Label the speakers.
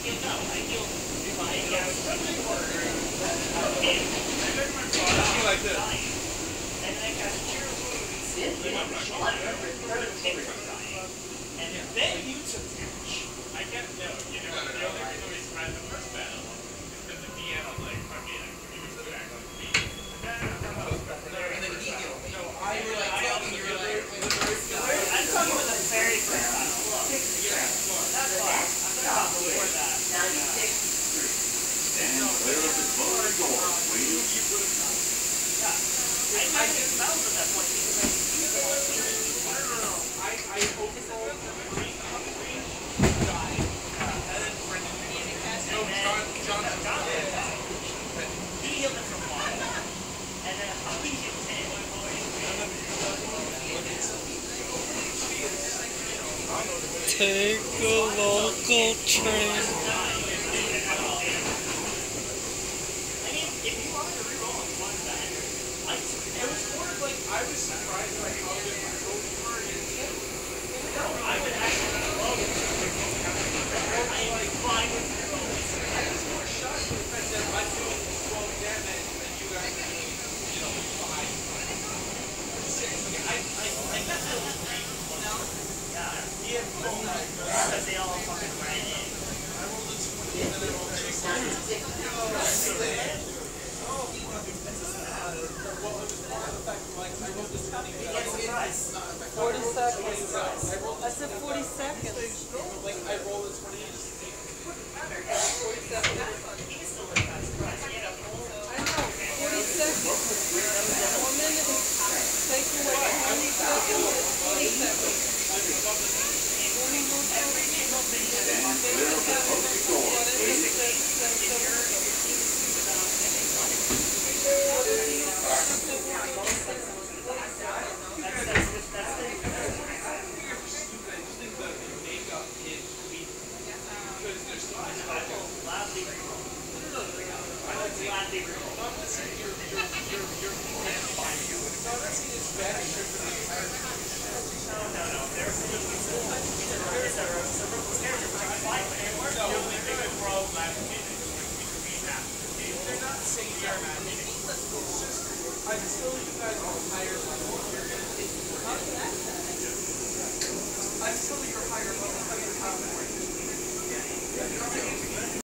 Speaker 1: Like this.
Speaker 2: And then you took damage. I can't know. You know, the only reason we survived the first battle is because the DM was like, fucking, he was back on the beat.
Speaker 3: And then he killed me. You were like talking, you were like,
Speaker 2: I'm talking about the very first battle. Look. That's fine. I'm talking about before that.
Speaker 4: 96. Stand clear of the closed door, please.
Speaker 2: I just felt at that point because I
Speaker 5: Take a local train.
Speaker 1: I was surprised by how good my roll target is.
Speaker 2: I would actually love it. I am like flying with your rolls.
Speaker 1: I was more shocked with the fact that I'm doing 12 damage and you guys are doing, 5. 6.
Speaker 2: I got that was great. Yeah. Because they all fucking ran in.
Speaker 1: I rolled a 20 and then I rolled a 6. Well, it was more of the fact that I rolled this 20.
Speaker 3: 40 seconds. I said 40 seconds.
Speaker 1: I rolled a 20 and
Speaker 3: 40 seconds. I know, 40 seconds. 1 minute. Take away 20 seconds. 40 seconds.
Speaker 1: until you guys are higher level, you're going to take more damage. Until you're higher level, you're going to have more